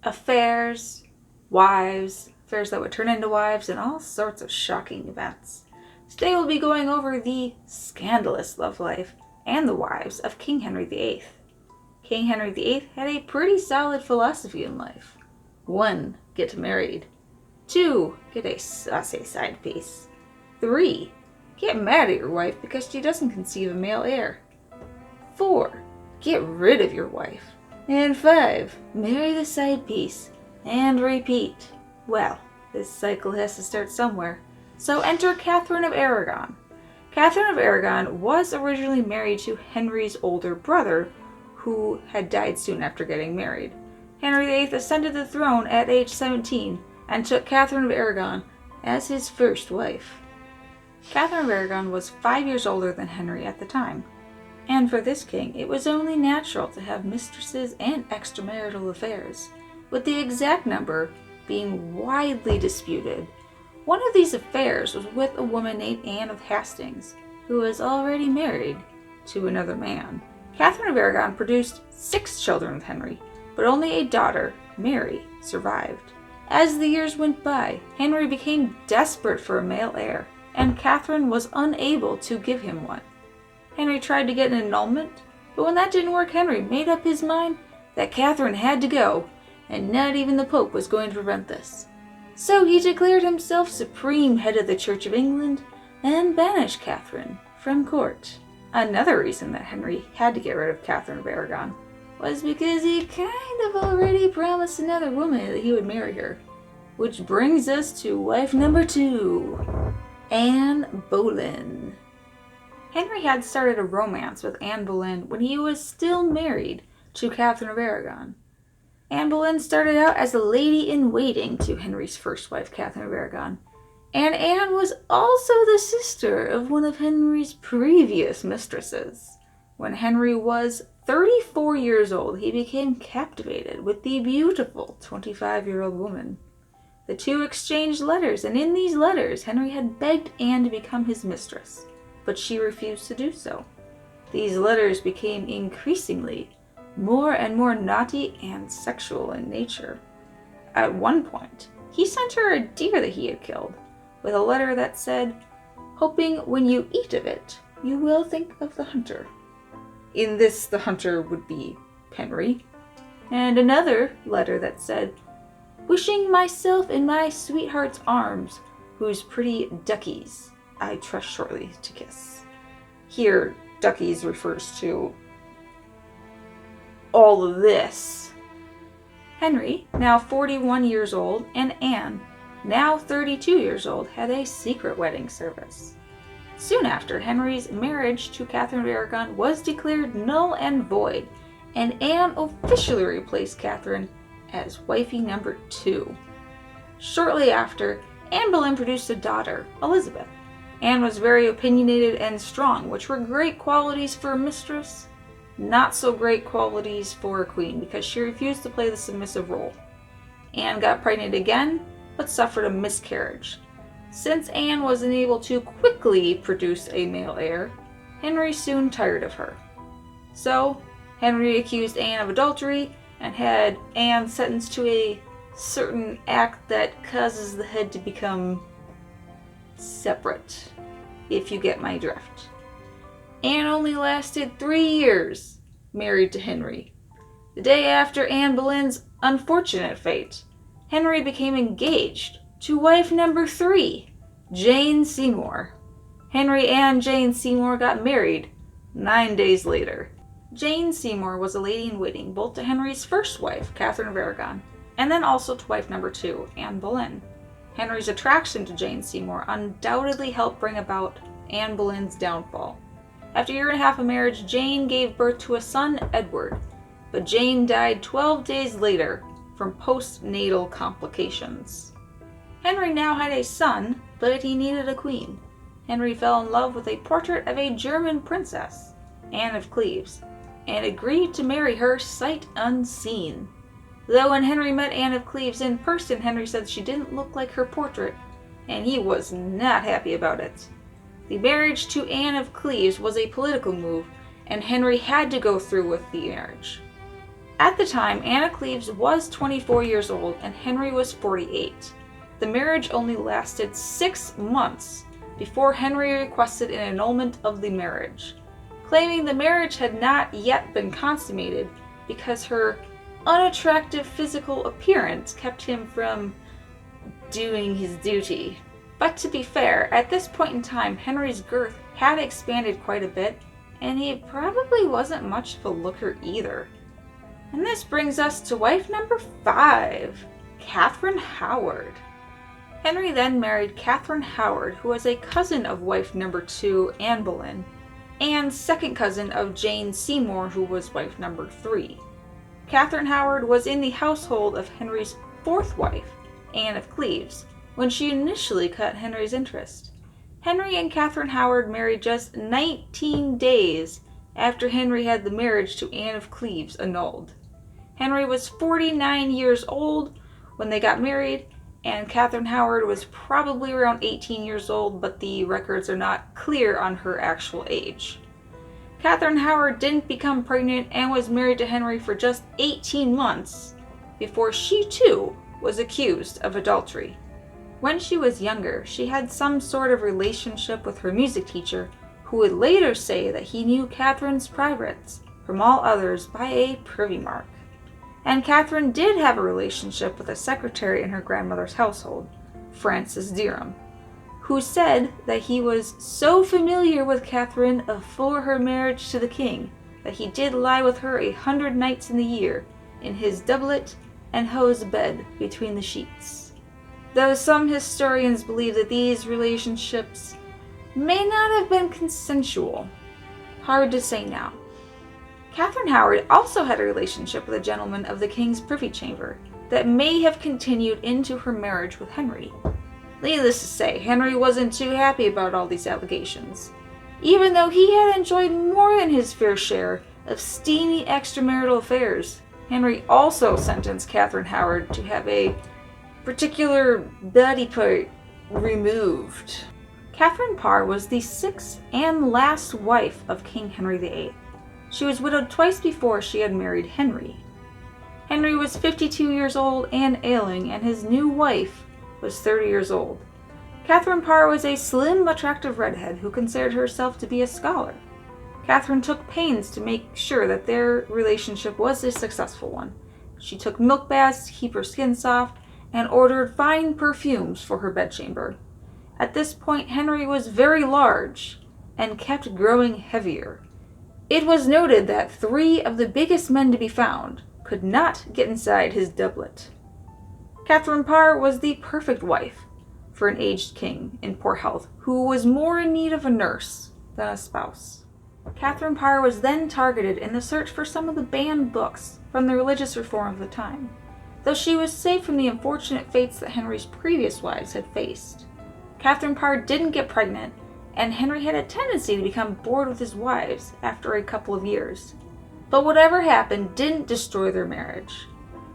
affairs, wives, affairs that would turn into wives, and all sorts of shocking events. Today we'll be going over the scandalous love life and the wives of King Henry VIII. King Henry VIII had a pretty solid philosophy in life. 1. Get married. 2. Get a saucy side piece. 3. Get mad at your wife because she doesn't conceive a male heir. 4. Get rid of your wife. And 5. Marry the side piece. And repeat. Well, this cycle has to start somewhere. So enter Catherine of Aragon. Catherine of Aragon was originally married to Henry's older brother, who had died soon after getting married. Henry VIII ascended the throne at age 17 and took Catherine of Aragon as his first wife. Catherine of Aragon was 5 years older than Henry at the time, and for this king it was only natural to have mistresses and extramarital affairs, with the exact number being widely disputed. One of these affairs was with a woman named Anne of Hastings, who was already married to another man. Catherine of Aragon produced 6 children with Henry, but only a daughter, Mary, survived. As the years went by, Henry became desperate for a male heir, and Catherine was unable to give him one. Henry tried to get an annulment, but when that didn't work, Henry made up his mind that Catherine had to go, and not even the Pope was going to prevent this. So he declared himself supreme head of the Church of England and banished Catherine from court. Another reason that Henry had to get rid of Catherine of Aragon was because he kind of already promised another woman that he would marry her. Which brings us to wife number 2, Anne Boleyn. Henry had started a romance with Anne Boleyn when he was still married to Catherine of Aragon. Anne Boleyn started out as a lady-in-waiting to Henry's first wife, Catherine of Aragon, and Anne was also the sister of one of Henry's previous mistresses. When Henry was 34 years old, he became captivated with the beautiful 25-year-old woman. The two exchanged letters, and in these letters, Henry had begged Anne to become his mistress, but she refused to do so. These letters became increasingly more and more naughty and sexual in nature. At one point, he sent her a deer that he had killed, with a letter that said, "Hoping when you eat of it, you will think of the hunter." In this, the hunter would be Henry. And another letter that said, "Wishing myself in my sweetheart's arms, whose pretty duckies I trust shortly to kiss." Here, duckies refers to all of this. Henry, now 41 years old, and Anne, now 32 years old, had a secret wedding service. Soon after, Henry's marriage to Catherine of Aragon was declared null and void, and Anne officially replaced Catherine as wifey number 2. Shortly after, Anne Boleyn produced a daughter, Elizabeth. Anne was very opinionated and strong, which were great qualities for a mistress, not so great qualities for a queen, because she refused to play the submissive role. Anne got pregnant again, but suffered a miscarriage. Since Anne was unable to quickly produce a male heir, Henry soon tired of her. So, Henry accused Anne of adultery and had Anne sentenced to a certain act that causes the head to become separate, if you get my drift. Anne only lasted 3 years married to Henry. The day after Anne Boleyn's unfortunate fate, Henry became engaged to wife number 3, Jane Seymour. Henry and Jane Seymour got married 9 days later. Jane Seymour was a lady-in-waiting both to Henry's first wife, Catherine of Aragon, and then also to wife number 2, Anne Boleyn. Henry's attraction to Jane Seymour undoubtedly helped bring about Anne Boleyn's downfall. After a year and a half of marriage, Jane gave birth to a son, Edward, but Jane died 12 days later from postnatal complications. Henry now had a son, but he needed a queen. Henry fell in love with a portrait of a German princess, Anne of Cleves, and agreed to marry her sight unseen. Though when Henry met Anne of Cleves in person, Henry said she didn't look like her portrait, and he was not happy about it. The marriage to Anne of Cleves was a political move, and Henry had to go through with the marriage. At the time, Anne of Cleves was 24 years old and Henry was 48. The marriage only lasted 6 months before Henry requested an annulment of the marriage, claiming the marriage had not yet been consummated because her unattractive physical appearance kept him from doing his duty. But to be fair, at this point in time, Henry's girth had expanded quite a bit, and he probably wasn't much of a looker either. And this brings us to wife number 5, Catherine Howard. Henry then married Catherine Howard, who was a cousin of wife number 2, Anne Boleyn, and second cousin of Jane Seymour, who was wife number 3. Catherine Howard was in the household of Henry's 4th wife, Anne of Cleves, when she initially cut Henry's interest. Henry and Catherine Howard married just 19 days after Henry had the marriage to Anne of Cleves annulled. Henry was 49 years old when they got married, and Catherine Howard was probably around 18 years old, but the records are not clear on her actual age. Catherine Howard didn't become pregnant and was married to Henry for just 18 months before she too was accused of adultery. When she was younger, she had some sort of relationship with her music teacher, who would later say that he knew Catherine's privates from all others by a privy mark. And Catherine did have a relationship with a secretary in her grandmother's household, Francis Derham, who said that he was so familiar with Catherine afore her marriage to the king that he did lie with her 100 nights in the year in his doublet and hose bed between the sheets. Though some historians believe that these relationships may not have been consensual. Hard to say now. Catherine Howard also had a relationship with a gentleman of the king's privy chamber that may have continued into her marriage with Henry. Needless to say, Henry wasn't too happy about all these allegations, even though he had enjoyed more than his fair share of steamy extramarital affairs. Henry also sentenced Catherine Howard to have a particular body part removed. Catherine Parr was the 6th and last wife of King Henry VIII. She was widowed twice before she had married Henry. Henry was 52 years old and ailing, and his new wife was 30 years old. Catherine Parr was a slim, attractive redhead who considered herself to be a scholar. Catherine took pains to make sure that their relationship was a successful one. She took milk baths to keep her skin soft and ordered fine perfumes for her bedchamber. At this point, Henry was very large and kept growing heavier. It was noted that 3 of the biggest men to be found could not get inside his doublet. Catherine Parr was the perfect wife for an aged king in poor health who was more in need of a nurse than a spouse. Catherine Parr was then targeted in the search for some of the banned books from the religious reform of the time, though she was safe from the unfortunate fates that Henry's previous wives had faced. Catherine Parr didn't get pregnant, and Henry had a tendency to become bored with his wives after a couple of years. But whatever happened didn't destroy their marriage.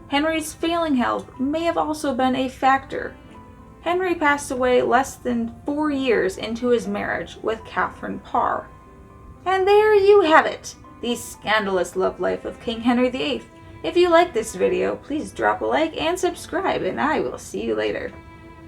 Henry's failing health may have also been a factor. Henry passed away less than 4 years into his marriage with Catherine Parr. And there you have it, the scandalous love life of King Henry VIII. If you like this video, please drop a like and subscribe, and I will see you later.